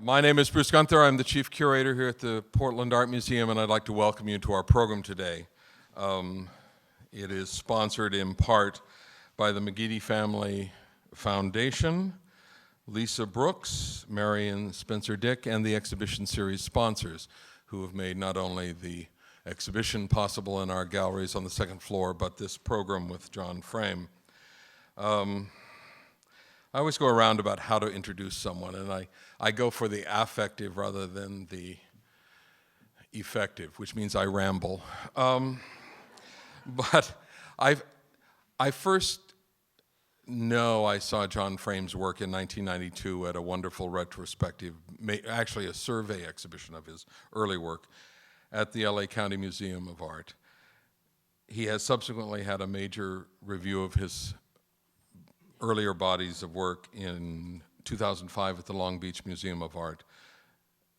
My name is Bruce Gunther. I'm the chief curator here at the Portland Art Museum, and I'd like to welcome you to our program today. It is sponsored in part by the McGeady Family Foundation, Lisa Brooks, Marion Spencer Dick, and the exhibition series sponsors, who have made not only the exhibition possible in our galleries on the second floor, but this program with John Frame. I always go around about how to introduce someone, and I go for the affective rather than the effective, which means I ramble. But I first know I saw John Frame's work in 1992 at a wonderful retrospective, actually a survey exhibition of his early work at the LA County Museum of Art. He has subsequently had a major review of his earlier bodies of work in 2005 at the Long Beach Museum of Art.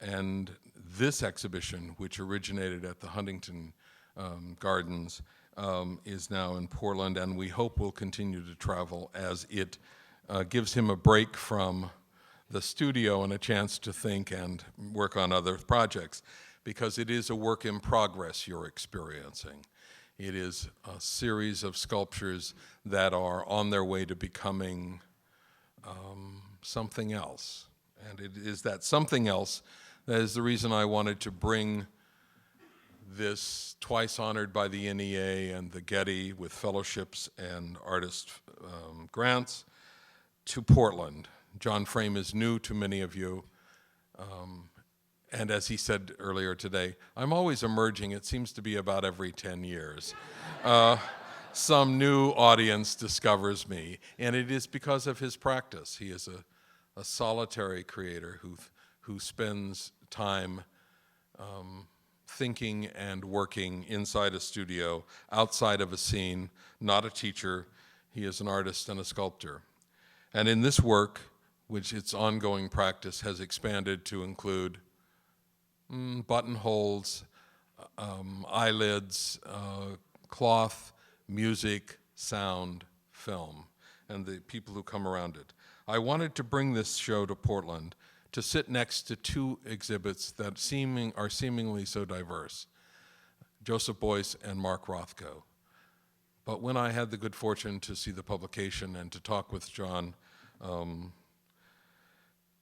And this exhibition, which originated at the Huntington Gardens, is now in Portland, and we hope will continue to travel as it gives him a break from the studio and a chance to think and work on other projects, because it is a work in progress you're experiencing. It is a series of sculptures that are on their way to becoming something else. And it is that something else that is the reason I wanted to bring this, twice honored by the NEA and the Getty with fellowships and artist grants, to Portland. John Frame is new to many of you. And as he said earlier today, I'm always emerging. It seems to be about every 10 years. Some new audience discovers me, and it is because of his practice. He is a solitary creator who spends time thinking and working inside a studio, outside of a scene, not a teacher. He is an artist and a sculptor. And in this work, which its ongoing practice has expanded to include buttonholes, eyelids, cloth, music, sound, film, and the people who come around it. I wanted to bring this show to Portland to sit next to two exhibits that are seemingly so diverse, Joseph Beuys and Mark Rothko. But when I had the good fortune to see the publication and to talk with John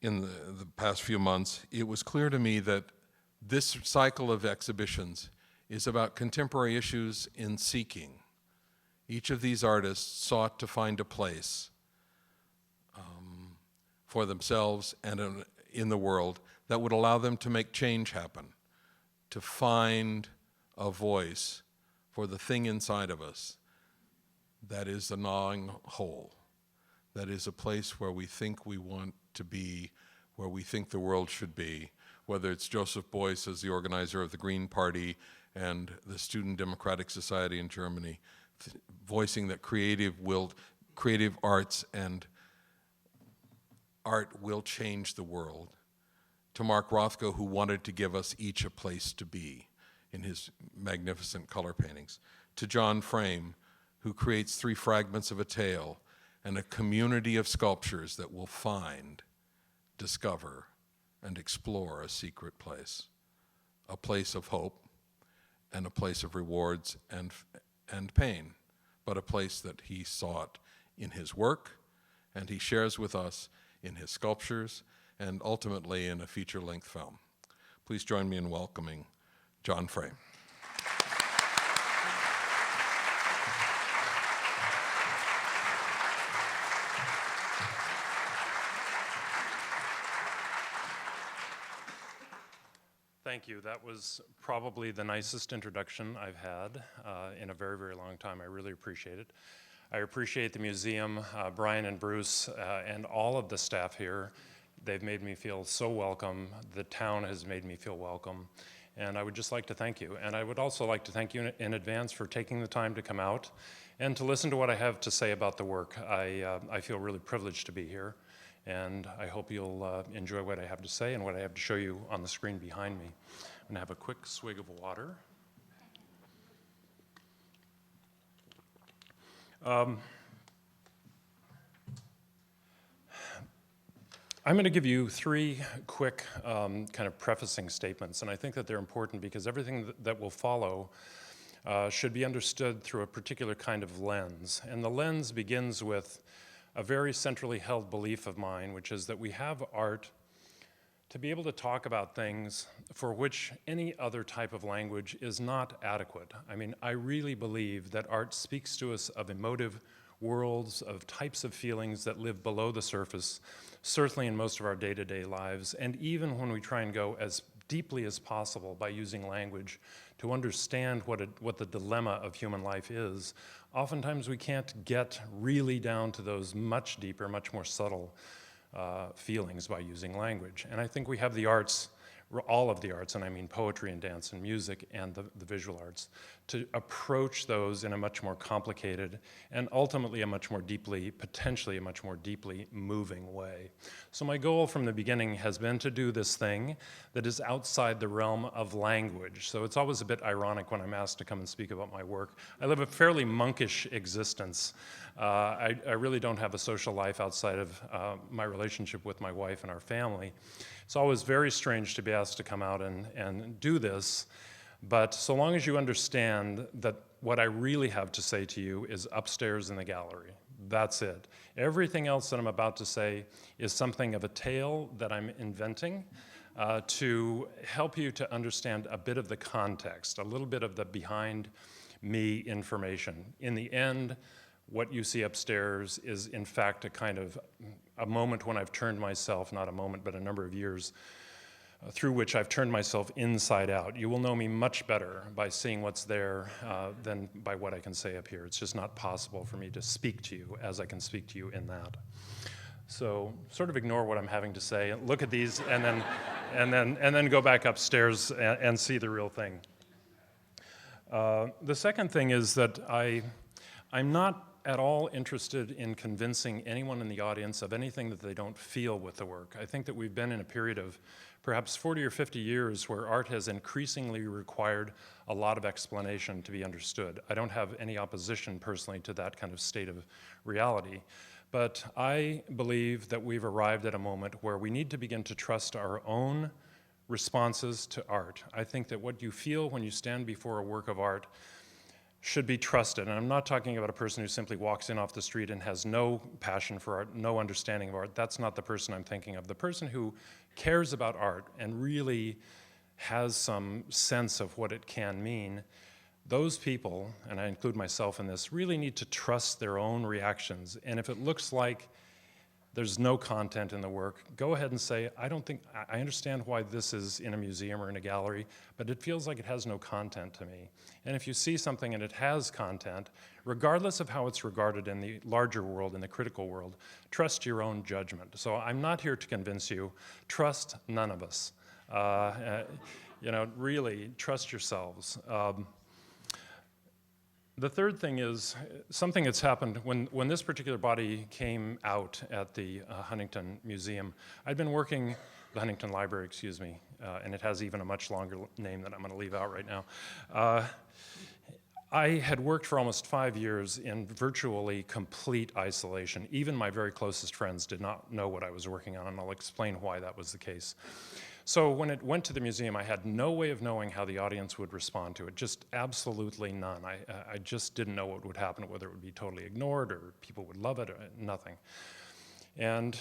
in the past few months, it was clear to me that this cycle of exhibitions is about contemporary issues in seeking. Each of these artists sought to find a place for themselves and in the world that would allow them to make change happen, to find a voice for the thing inside of us that is the gnawing hole, that is a place where we think we want to be, where we think the world should be, whether it's Joseph Beuys as the organizer of the Green Party and the Student Democratic Society in Germany, voicing that creative arts and art will change the world, to Mark Rothko, who wanted to give us each a place to be in his magnificent color paintings, to John Frame, who creates Three Fragments of a Tale and a community of sculptures that will find, discover, and explore a secret place, a place of hope and a place of rewards and pain, but a place that he sought in his work and he shares with us in his sculptures and ultimately in a feature-length film. Please join me in welcoming John Frame. Thank you. That was probably the nicest introduction I've had in a very, very long time. I really appreciate it. I appreciate the museum, Brian and Bruce, and all of the staff here. They've made me feel so welcome. The town has made me feel welcome. And I would just like to thank you. And I would also like to thank you in advance for taking the time to come out and to listen to what I have to say about the work. I feel really privileged to be here. And I hope you'll enjoy what I have to say and what I have to show you on the screen behind me. I'm gonna have a quick swig of water. I'm going to give you three quick kind of prefacing statements, and I think that they're important because everything that will follow should be understood through a particular kind of lens. And the lens begins with a very centrally held belief of mine, which is that we have art to be able to talk about things for which any other type of language is not adequate. I mean, I really believe that art speaks to us of emotive worlds, of types of feelings that live below the surface, certainly in most of our day-to-day lives, and even when we try and go as deeply as possible by using language to understand what the dilemma of human life is, oftentimes we can't get really down to those much deeper, much more subtle feelings by using language. And I think we have the arts, all of the arts, and I mean poetry and dance and music and the visual arts, to approach those in a much more complicated and ultimately a much more deeply, potentially a much more deeply moving way. So my goal from the beginning has been to do this thing that is outside the realm of language. So it's always a bit ironic when I'm asked to come and speak about my work. I live a fairly monkish existence. I really don't have a social life outside of my relationship with my wife and our family. It's always very strange to be asked to come out and do this, but so long as you understand that what I really have to say to you is upstairs in the gallery, that's it. Everything else that I'm about to say is something of a tale that I'm inventing to help you to understand a bit of the context, a little bit of the behind me information. In the end, what you see upstairs is in fact a kind of a moment when I've turned myself, not a moment, but a number of years through which I've turned myself inside out. You will know me much better by seeing what's there than by what I can say up here. It's just not possible for me to speak to you as I can speak to you in that. So sort of ignore what I'm having to say, look at these, and then go back upstairs and see the real thing. The second thing is that I'm not at all interested in convincing anyone in the audience of anything that they don't feel with the work. I think that we've been in a period of perhaps 40 or 50 years where art has increasingly required a lot of explanation to be understood. I don't have any opposition personally to that kind of state of reality, but I believe that we've arrived at a moment where we need to begin to trust our own responses to art. I think that what you feel when you stand before a work of art should be trusted. And I'm not talking about a person who simply walks in off the street and has no passion for art, no understanding of art. That's not the person I'm thinking of. The person who cares about art and really has some sense of what it can mean, those people, and I include myself in this, really need to trust their own reactions. And if it looks like there's no content in the work, go ahead and say, I understand why this is in a museum or in a gallery, but it feels like it has no content to me. And if you see something and it has content, regardless of how it's regarded in the larger world, in the critical world, trust your own judgment. So I'm not here to convince you, trust none of us. Really, trust yourselves. The third thing is something that's happened when this particular body came out at the Huntington Museum. I'd been working, the Huntington Library, excuse me, and it has even a much longer name that I'm going to leave out right now. I had worked for almost 5 years in virtually complete isolation. Even my very closest friends did not know what I was working on, and I'll explain why that was the case. So when it went to the museum, I had no way of knowing how the audience would respond to it, just absolutely none. I just didn't know what would happen, whether it would be totally ignored or people would love it, or nothing. And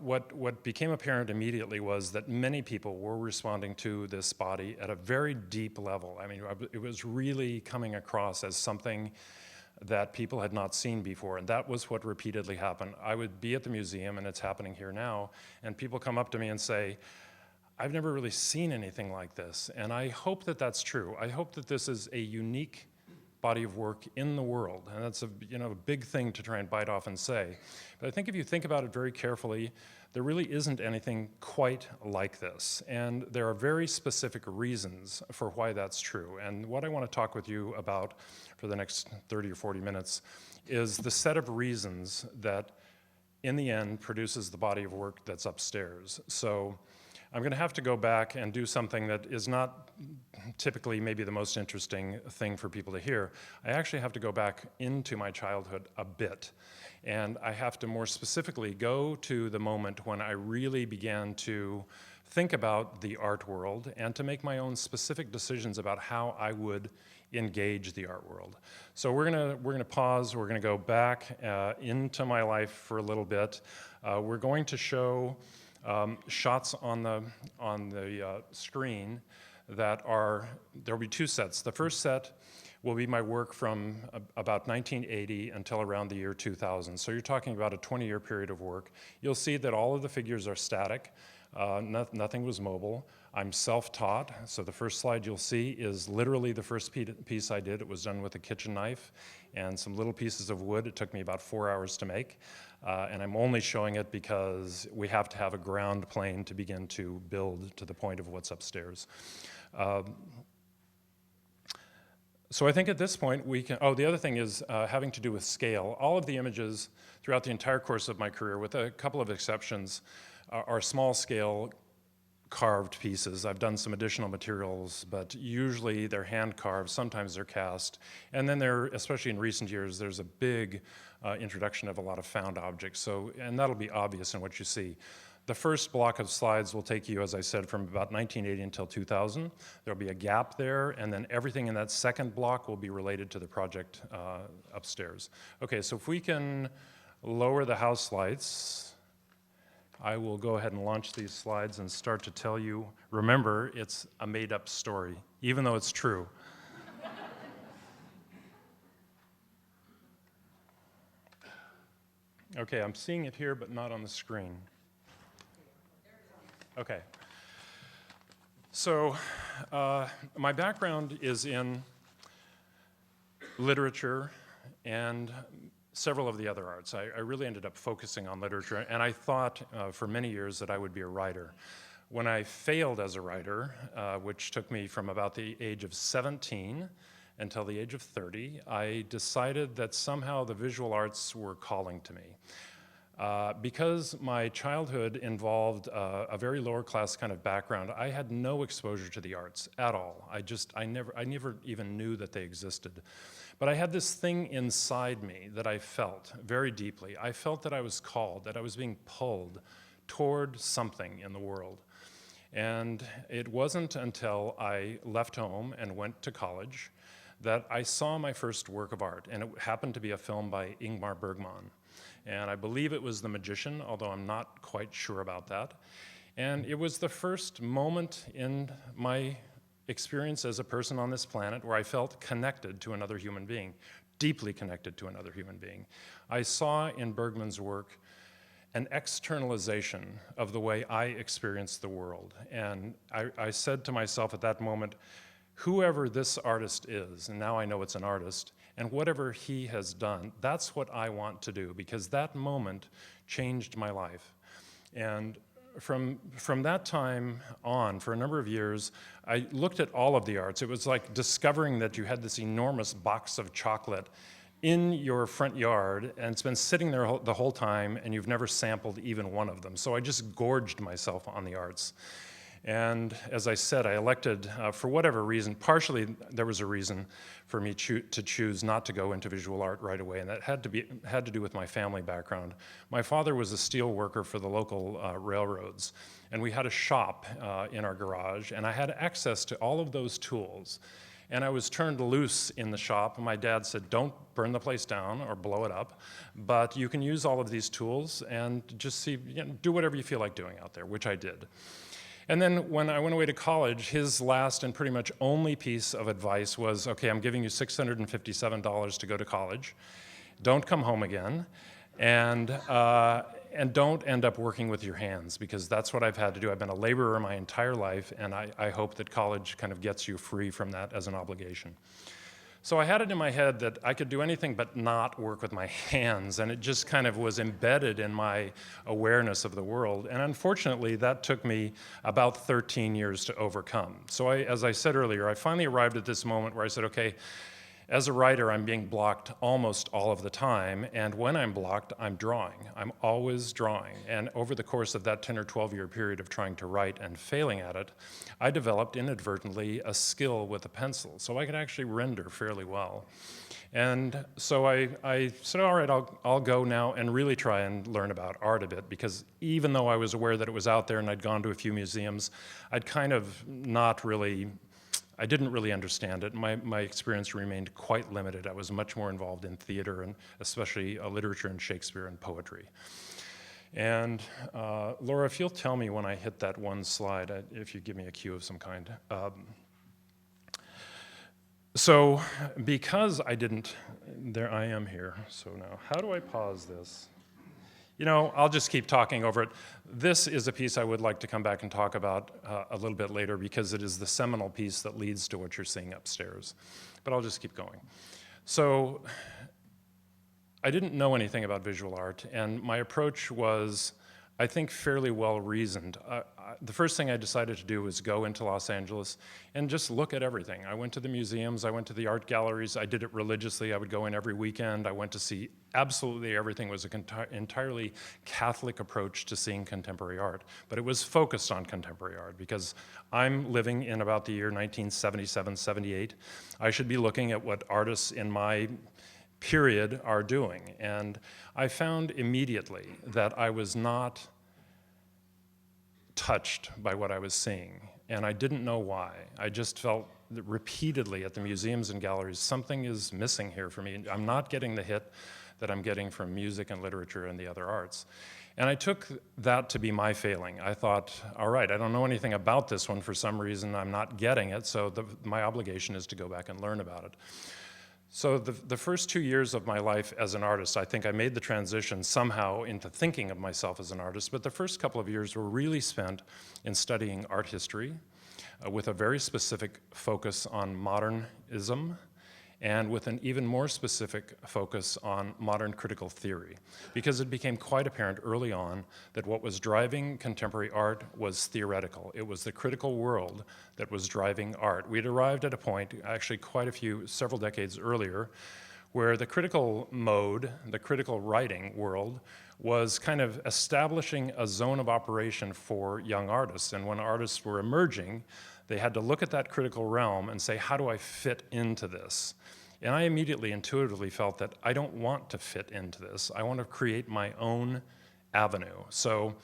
what became apparent immediately was that many people were responding to this body at a very deep level. I mean, it was really coming across as something that people had not seen before, and that was what repeatedly happened. I would be at the museum, and it's happening here now, and people come up to me and say, I've never really seen anything like this, and I hope that that's true. I hope that this is a unique body of work in the world, and that's a big thing to try and bite off and say. But I think if you think about it very carefully, there really isn't anything quite like this, and there are very specific reasons for why that's true. And what I want to talk with you about for the next 30 or 40 minutes is the set of reasons that, in the end, produces the body of work that's upstairs. So I'm going to have to go back and do something that is not typically maybe the most interesting thing for people to hear. I actually have to go back into my childhood a bit. And I have to more specifically go to the moment when I really began to think about the art world and to make my own specific decisions about how I would engage the art world. So we're gonna pause. We're gonna go back into my life for a little bit. We're going to show shots on the screen that are, there'll be two sets. The first set will be my work from about 1980 until around the year 2000. So you're talking about a 20-year period of work. You'll see that all of the figures are static. Nothing was mobile. I'm self-taught, so the first slide you'll see is literally the first piece I did. It was done with a kitchen knife and some little pieces of wood. It took me about 4 hours to make, and I'm only showing it because we have to have a ground plane to begin to build to the point of what's upstairs. So I think at this point we can, the other thing is having to do with scale. All of the images throughout the entire course of my career, with a couple of exceptions, are small scale carved pieces. I've done some additional materials, but usually they're hand carved, sometimes they're cast. And then there, especially in recent years, there's a big introduction of a lot of found objects. So, and that'll be obvious in what you see. The first block of slides will take you, as I said, from about 1980 until 2000. There'll be a gap there, and then everything in that second block will be related to the project upstairs. Okay, so if we can lower the house lights, I will go ahead and launch these slides and start to tell you. Remember, it's a made-up story, even though it's true. Okay, I'm seeing it here, but not on the screen. Okay. So my background is in literature and several of the other arts. I really ended up focusing on literature, and I thought for many years that I would be a writer. When I failed as a writer, which took me from about the age of 17 until the age of 30, I decided that somehow the visual arts were calling to me. Because my childhood involved a very lower class kind of background, I had no exposure to the arts at all. I never even knew that they existed. But I had this thing inside me that I felt very deeply. I felt that I was called, that I was being pulled toward something in the world. And it wasn't until I left home and went to college that I saw my first work of art, and it happened to be a film by Ingmar Bergman. And I believe it was The Magician, although I'm not quite sure about that. And it was the first moment in my experience as a person on this planet where I felt connected to another human being, deeply connected to another human being. I saw in Bergman's work an externalization of the way I experienced the world. And I said to myself at that moment, whoever this artist is, and now I know it's an artist, and whatever he has done, that's what I want to do, because that moment changed my life. And from that time on, for a number of years, I looked at all of the arts. It was like discovering that you had this enormous box of chocolate in your front yard, and it's been sitting there the whole time, and you've never sampled even one of them. So I just gorged myself on the arts. And as I said, I elected, for whatever reason, partially there was a reason for me to choose not to go into visual art right away, and that had to do with my family background. My father was a steel worker for the local railroads, and we had a shop in our garage, and I had access to all of those tools. And I was turned loose in the shop, and my dad said, don't burn the place down or blow it up, but you can use all of these tools and just see, do whatever you feel like doing out there, which I did. And then when I went away to college, his last and pretty much only piece of advice was, okay, I'm giving you $657 to go to college. Don't come home again, and don't end up working with your hands, because that's what I've had to do. I've been a laborer my entire life, and I hope that college kind of gets you free from that as an obligation. So I had it in my head that I could do anything but not work with my hands, and it just kind of was embedded in my awareness of the world. And unfortunately, that took me about 13 years to overcome. So as I said earlier, I finally arrived at this moment where I said, okay, As a writer, I'm being blocked almost all of the time, and when I'm blocked, I'm drawing. I'm always drawing, and over the course of that 10 or 12-year period of trying to write and failing at it, I developed inadvertently a skill with a pencil, so I could actually render fairly well. And so I said, all right, I'll go now and really try and learn about art a bit, because even though I was aware that it was out there and I'd gone to a few museums, I'd kind of I didn't really understand it. My experience remained quite limited. I was much more involved in theater, and especially literature and Shakespeare and poetry. And Laura, if you'll tell me when I hit that one slide, if you give me a cue of some kind. So because I didn't, there I am here. So now, how do I pause this? You know, I'll just keep talking over it. This is a piece I would like to come back and talk about a little bit later, because it is the seminal piece that leads to what you're seeing upstairs. But I'll just keep going. So I didn't know anything about visual art, and my approach was, I think, fairly well reasoned. The first thing I decided to do was go into Los Angeles and just look at everything. I went to the museums, I went to the art galleries, I did it religiously. I would go in every weekend. I went to see absolutely everything. It was an entirely Catholic approach to seeing contemporary art, but it was focused on contemporary art, because I'm living in about the year 1977, 78. I should be looking at what artists in my period are doing. And I found immediately that I was not touched by what I was seeing, and I didn't know why. I just felt that repeatedly at the museums and galleries, something is missing here for me. I'm not getting the hit that I'm getting from music and literature and the other arts. And I took that to be my failing. I thought, all right, I don't know anything about this one for some reason. I'm not getting it, so my obligation is to go back and learn about it. So the first 2 years of my life as an artist, I think I made the transition somehow into thinking of myself as an artist, but the first couple of years were really spent in studying art history with a very specific focus on modernism, and with an even more specific focus on modern critical theory, because it became quite apparent early on that what was driving contemporary art was theoretical. It was the critical world that was driving art. We had arrived at a point, actually several decades earlier, where the critical mode, the critical writing world, was kind of establishing a zone of operation for young artists. And when artists were emerging, they had to look at that critical realm and say, how do I fit into this? And I immediately, intuitively felt that I don't want to fit into this. I want to create my own avenue. So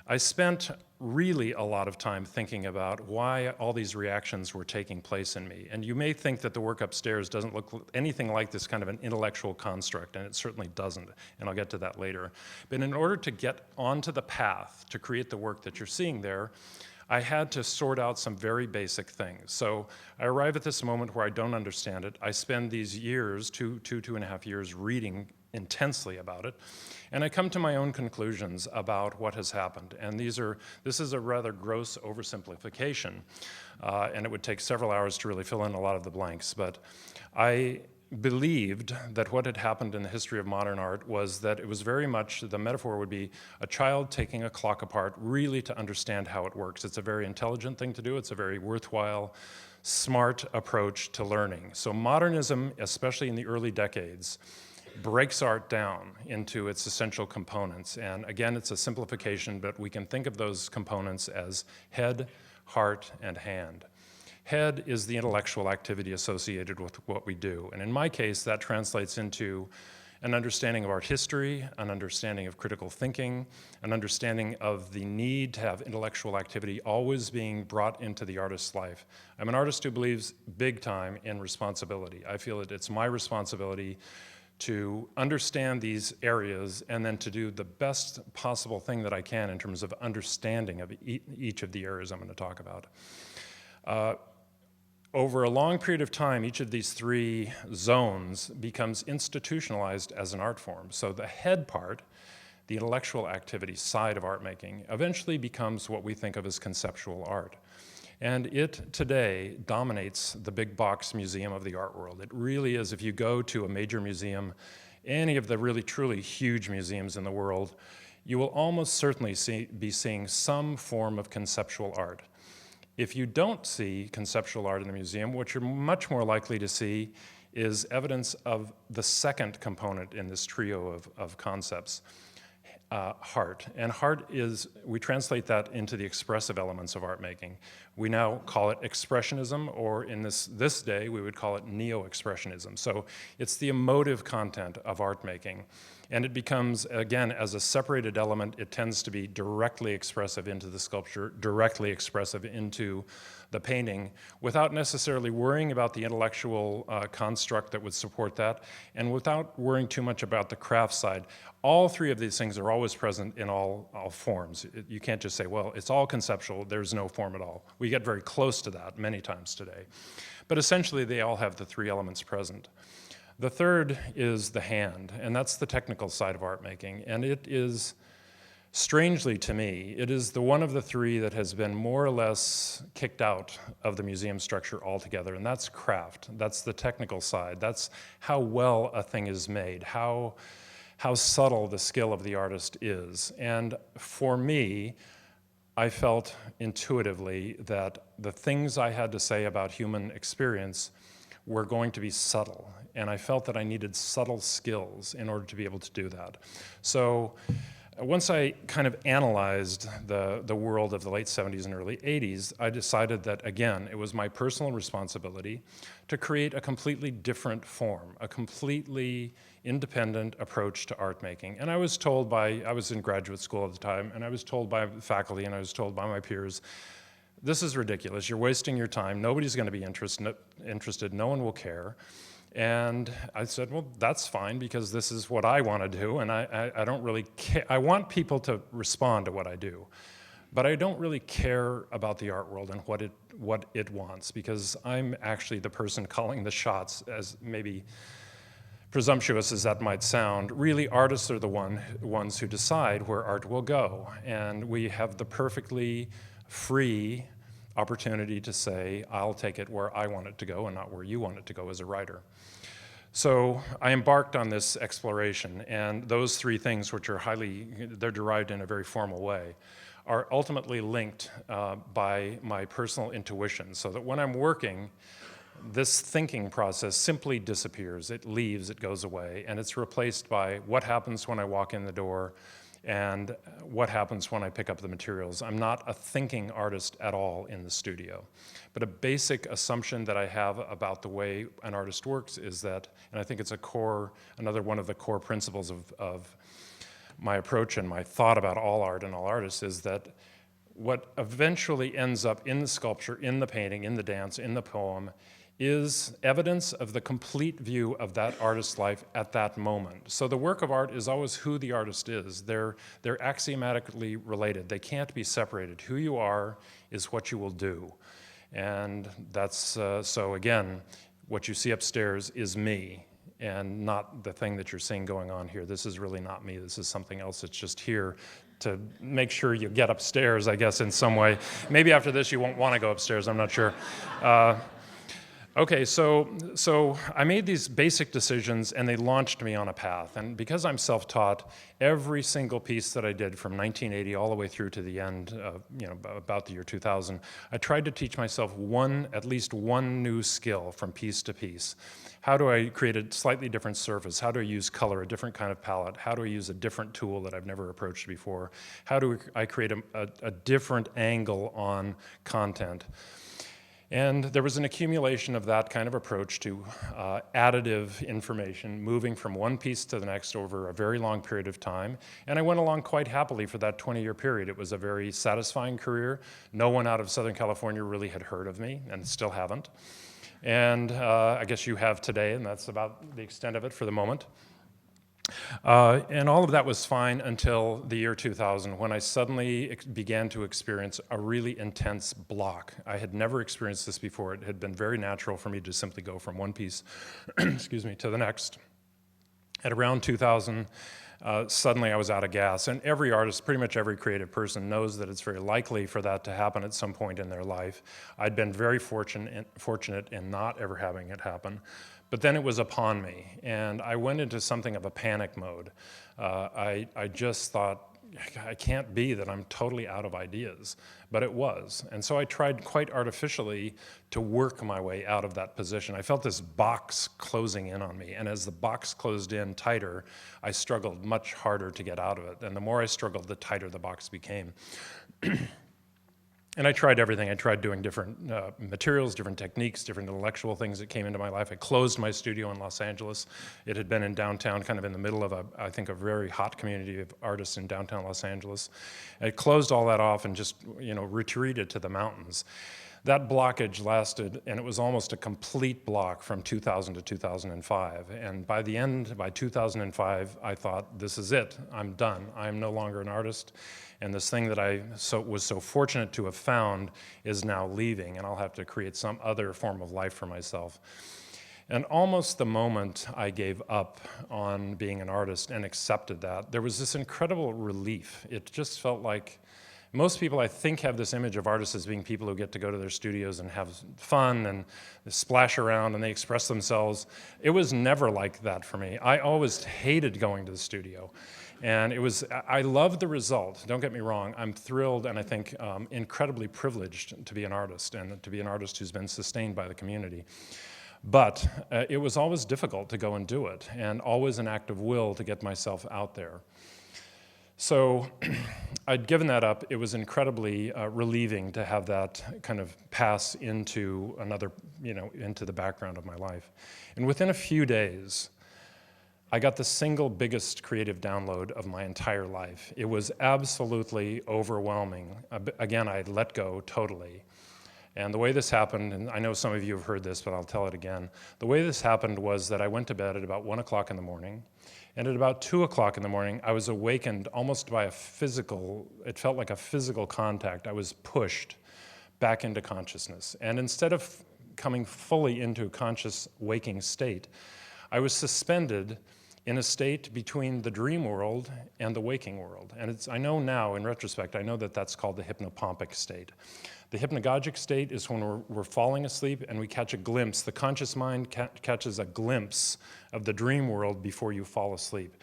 I spent really a lot of time thinking about why all these reactions were taking place in me. And you may think that the work upstairs doesn't look anything like this kind of an intellectual construct, and it certainly doesn't, and I'll get to that later. But in order to get onto the path to create the work that you're seeing there, I had to sort out some very basic things. So I arrive at this moment where I don't understand it. I spend these years, two and a half years, reading intensely about it, and I come to my own conclusions about what has happened. And this is a rather gross oversimplification, and it would take several hours to really fill in a lot of the blanks. But I believed that what had happened in the history of modern art was that it was very much, the metaphor would be a child taking a clock apart really to understand how it works. It's a very intelligent thing to do. It's a very worthwhile, smart approach to learning. So modernism, especially in the early decades, breaks art down into its essential components. And again, it's a simplification, but we can think of those components as head, heart, and hand. Head is the intellectual activity associated with what we do. And in my case, that translates into an understanding of art history, an understanding of critical thinking, an understanding of the need to have intellectual activity always being brought into the artist's life. I'm an artist who believes big time in responsibility. I feel that it's my responsibility to understand these areas and then to do the best possible thing that I can in terms of understanding of each of the areas I'm going to talk about. Over a long period of time, each of these three zones becomes institutionalized as an art form. So the head part, the intellectual activity side of art making, eventually becomes what we think of as conceptual art. And it today dominates the big box museum of the art world. It really is. If you go to a major museum, any of the really truly huge museums in the world, you will almost certainly be seeing some form of conceptual art. If you don't see conceptual art in the museum, what you're much more likely to see is evidence of the second component in this trio of concepts, heart. And heart is, we translate that into the expressive elements of art making. We now call it expressionism, or in this day, we would call it neo-expressionism. So it's the emotive content of art making. And it becomes, again, as a separated element, it tends to be directly expressive into the sculpture, directly expressive into the painting, without necessarily worrying about the intellectual construct that would support that, and without worrying too much about the craft side. All three of these things are always present in all forms. You can't just say, well, it's all conceptual, there's no form at all. We get very close to that many times today. But essentially, they all have the three elements present. The third is the hand, and that's the technical side of art making. And it is, strangely to me, it is the one of the three that has been more or less kicked out of the museum structure altogether, and that's craft. That's the technical side. That's how well a thing is made, how subtle the skill of the artist is. And for me, I felt intuitively that the things I had to say about human experience were going to be subtle. And I felt that I needed subtle skills in order to be able to do that. So once I kind of analyzed the world of the late 70s and early 80s, I decided that, again, it was my personal responsibility to create a completely different form, a completely independent approach to art making. And I was told I was in graduate school at the time, and I was told by faculty and I was told by my peers, this is ridiculous, you're wasting your time, nobody's gonna be interested, no one will care. And I said, well, that's fine, because this is what I want to do, and I don't really care. I want people to respond to what I do, but I don't really care about the art world and what it wants, because I'm actually the person calling the shots, as maybe presumptuous as that might sound. Really, artists are the ones who decide where art will go, and we have the perfectly free opportunity to say, I'll take it where I want it to go and not where you want it to go as a writer. So I embarked on this exploration, and those three things, which are they're derived in a very formal way, are ultimately linked by my personal intuition, so that when I'm working, this thinking process simply disappears. It leaves, it goes away, and it's replaced by what happens when I walk in the door and what happens when I pick up the materials. I'm not a thinking artist at all in the studio. But a basic assumption that I have about the way an artist works is that, and I think it's another one of the core principles of my approach and my thought about all art and all artists, is that what eventually ends up in the sculpture, in the painting, in the dance, in the poem, is evidence of the complete view of that artist's life at that moment. So the work of art is always who the artist is. They're axiomatically related. They can't be separated. Who you are is what you will do. And that's, so again, what you see upstairs is me, and not the thing that you're seeing going on here. This is really not me. This is something else that's just here to make sure you get upstairs, I guess, in some way. Maybe after this you won't want to go upstairs, I'm not sure. Okay, so I made these basic decisions, and they launched me on a path. And because I'm self-taught, every single piece that I did from 1980 all the way through to the end, about the year 2000, I tried to teach myself at least one new skill from piece to piece. How do I create a slightly different surface? How do I use color, a different kind of palette? How do I use a different tool that I've never approached before? How do I create a different angle on content? And there was an accumulation of that kind of approach to additive information, moving from one piece to the next over a very long period of time. And I went along quite happily for that 20-year period. It was a very satisfying career. No one out of Southern California really had heard of me, and still haven't. And I guess you have today, and that's about the extent of it for the moment. And all of that was fine until the year 2000, when I suddenly began to experience a really intense block. I had never experienced this before. It had been very natural for me to simply go from one piece excuse me, to the next. At around 2000, suddenly I was out of gas. And every artist, pretty much every creative person, knows that it's very likely for that to happen at some point in their life. I'd been very fortunate in not ever having it happen. But then it was upon me, and I went into something of a panic mode. I just thought, I can't be that I'm totally out of ideas, but it was. And so I tried quite artificially to work my way out of that position. I felt this box closing in on me, and as the box closed in tighter, I struggled much harder to get out of it. And the more I struggled, the tighter the box became. And I tried everything. I tried doing different materials, different techniques, different intellectual things that came into my life. I closed my studio in Los Angeles. It had been in downtown, kind of in the middle of I think, a very hot community of artists in downtown Los Angeles. I closed all that off and just, retreated to the mountains. That blockage lasted, and it was almost a complete block from 2000 to 2005. And by 2005, I thought, this is it. I'm done. I'm no longer an artist. And this thing that I was so fortunate to have found is now leaving, and I'll have to create some other form of life for myself. And almost the moment I gave up on being an artist and accepted that, there was this incredible relief. It just felt like most people, I think, have this image of artists as being people who get to go to their studios and have fun and splash around and they express themselves. It was never like that for me. I always hated going to the studio. And I loved the result, don't get me wrong. I'm thrilled and I think incredibly privileged to be an artist and to be an artist who's been sustained by the community. But it was always difficult to go and do it, and always an act of will to get myself out there. So I'd given that up. It was incredibly relieving to have that kind of pass into another, into the background of my life. And within a few days, I got the single biggest creative download of my entire life. It was absolutely overwhelming. Again, I let go totally. And the way this happened, and I know some of you have heard this, but I'll tell it again. The way this happened was that I went to bed at about 1 o'clock in the morning. And at about 2 o'clock in the morning, I was awakened almost by it felt like a physical contact. I was pushed back into consciousness. And instead of coming fully into a conscious waking state, I was suspended in a state between the dream world and the waking world. And I know now, in retrospect, I know that that's called the hypnopompic state. The hypnagogic state is when we're falling asleep and we catch a glimpse. The conscious mind catches a glimpse of the dream world before you fall asleep.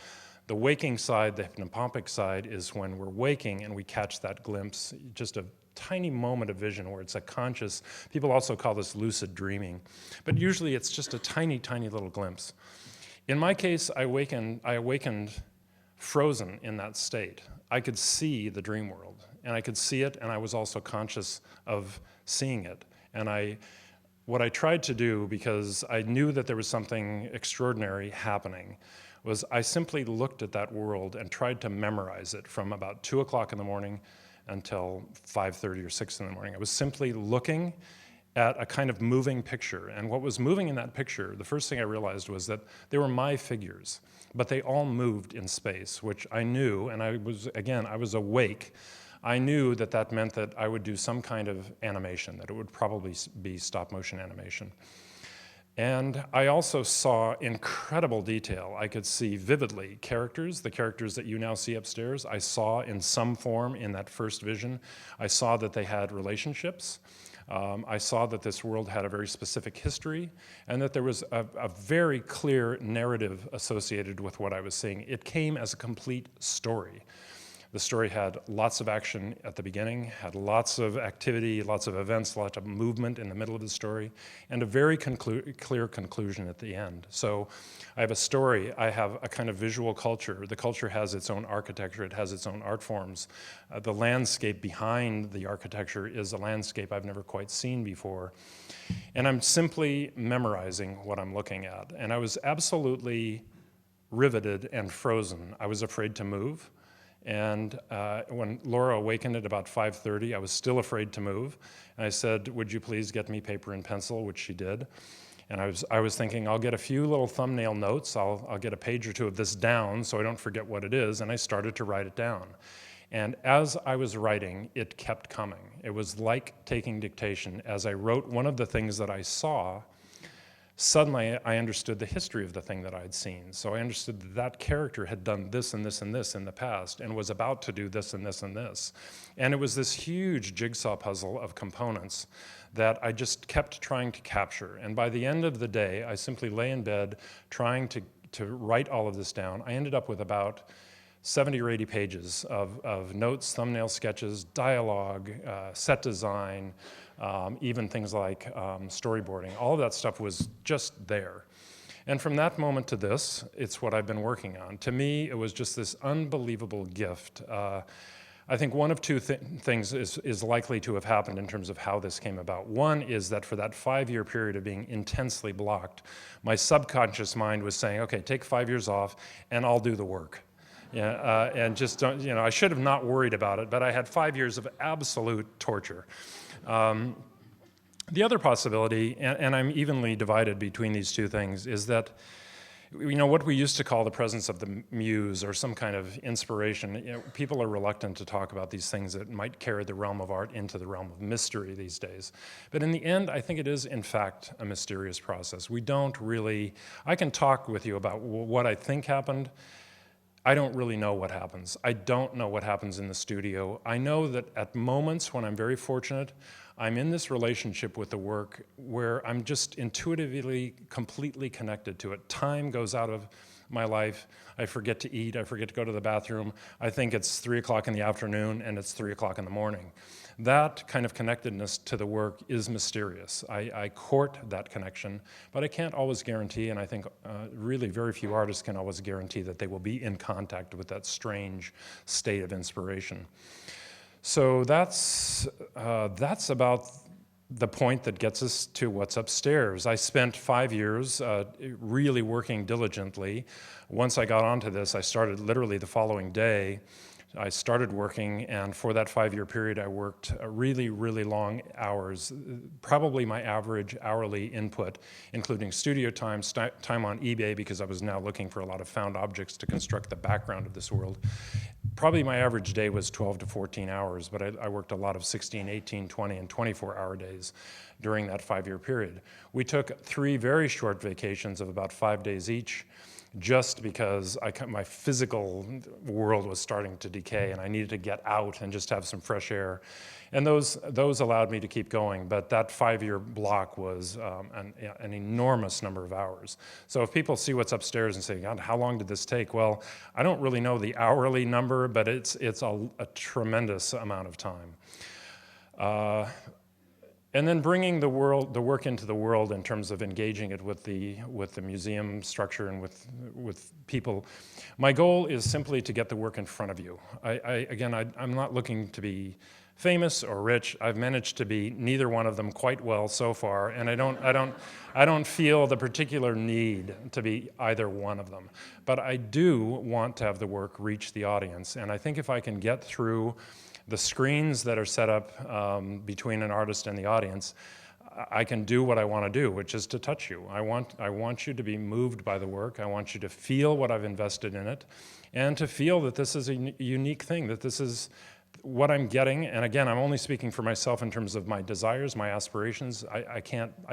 The waking side, the hypnopompic side, is when we're waking and we catch that glimpse, just a tiny moment of vision where it's a conscious, people also call this lucid dreaming. But usually it's just a tiny, tiny little glimpse. In my case, I awakened frozen in that state. I could see the dream world, and I could see it, and I was also conscious of seeing it. And what I tried to do, because I knew that there was something extraordinary happening, was I simply looked at that world and tried to memorize it from about 2 o'clock in the morning until 5:30 or 6 in the morning. I was simply looking at a kind of moving picture. And what was moving in that picture, the first thing I realized was that they were my figures, but they all moved in space, which I knew, and I was awake. I knew that that meant that I would do some kind of animation, that it would probably be stop motion animation. And I also saw incredible detail. I could see vividly the characters that you now see upstairs. I saw in some form in that first vision. I saw that they had relationships. I saw that this world had a very specific history, and that there was a very clear narrative associated with what I was seeing. It came as a complete story. The story had lots of action at the beginning, had lots of activity, lots of events, lots of movement in the middle of the story, and a very clear conclusion at the end. So I have a story, I have a kind of visual culture. The culture has its own architecture, it has its own art forms. The landscape behind the architecture is a landscape I've never quite seen before. And I'm simply memorizing what I'm looking at. And I was absolutely riveted and frozen. I was afraid to move. And when Laura awakened at about 5:30, I was still afraid to move. And I said, would you please get me paper and pencil, which she did. And I was thinking, I'll get a few little thumbnail notes. I'll get a page or two of this down so I don't forget what it is. And I started to write it down. And as I was writing, it kept coming. It was like taking dictation. As I wrote one of the things that I saw, suddenly I understood the history of the thing that I had seen. So I understood that that character had done this and this and this in the past and was about to do this and this and this. And it was this huge jigsaw puzzle of components that I just kept trying to capture. And by the end of the day, I simply lay in bed trying to write all of this down. I ended up with about 70 or 80 pages of notes, thumbnail sketches, dialogue, set design, even things like storyboarding. All of that stuff was just there. And from that moment to this, it's what I've been working on. To me, it was just this unbelievable gift. I think one of two things is likely to have happened in terms of how this came about. One is that for that 5-year period of being intensely blocked, my subconscious mind was saying, okay, take 5 years off and I'll do the work. Yeah, and just don't, I should have not worried about it, but I had 5 years of absolute torture. The other possibility, and I'm evenly divided between these two things, is that what we used to call the presence of the muse or some kind of inspiration, people are reluctant to talk about these things that might carry the realm of art into the realm of mystery these days. But in the end, I think it is, in fact, a mysterious process. We don't really, I can talk with you about what I think happened. I don't really know what happens. I don't know what happens in the studio. I know that at moments when I'm very fortunate, I'm in this relationship with the work where I'm just intuitively, completely connected to it. Time goes out of my life. I forget to eat. I forget to go to the bathroom. I think it's 3 o'clock in the afternoon and it's 3 o'clock in the morning. That kind of connectedness to the work is mysterious. I court that connection, but I can't always guarantee, and I think really very few artists can always guarantee that they will be in contact with that strange state of inspiration. So that's about the point that gets us to what's upstairs. I spent 5 years really working diligently. Once I got onto this, I started literally the following day. I started working, and for that 5-year period, I worked really, really long hours, probably my average hourly input, including studio time, time on eBay, because I was now looking for a lot of found objects to construct the background of this world. Probably my average day was 12 to 14 hours, but I worked a lot of 16, 18, 20, and 24-hour days during that 5-year period. We took 3 very short vacations of about 5 days each, just because my physical world was starting to decay and I needed to get out and just have some fresh air. And those allowed me to keep going, but that 5-year block was an enormous number of hours. So if people see what's upstairs and say, God, how long did this take? Well, I don't really know the hourly number, but it's a tremendous amount of time. And then bringing the work into the world in terms of engaging it with the museum structure and with people. My goal is simply to get the work in front of you. I'm not looking to be famous or rich. I've managed to be neither one of them quite well so far, and I don't feel the particular need to be either one of them. But I do want to have the work reach the audience, and I think if I can get through the screens that are set up between an artist and the audience, I can do what I want to do, which is to touch you. I want you to be moved by the work. I want you to feel what I've invested in it, and to feel that this is a unique thing, that this is what I'm getting. And again, I'm only speaking for myself in terms of my desires, my aspirations. I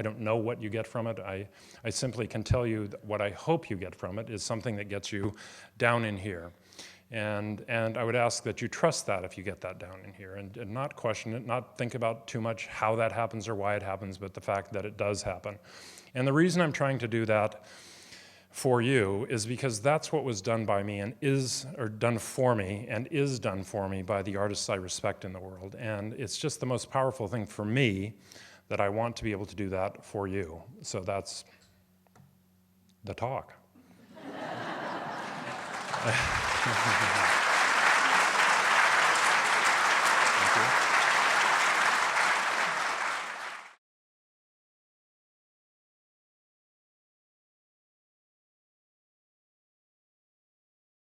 don't know what you get from it. I simply can tell you that what I hope you get from it is something that gets you down in here. And I would ask that you trust that if you get that down in here, and not question it, not think about too much how that happens or why it happens, but the fact that it does happen. And the reason I'm trying to do that for you is because that's what was done by me and done for me by the artists I respect in the world. And it's just the most powerful thing for me that I want to be able to do that for you. So that's the talk.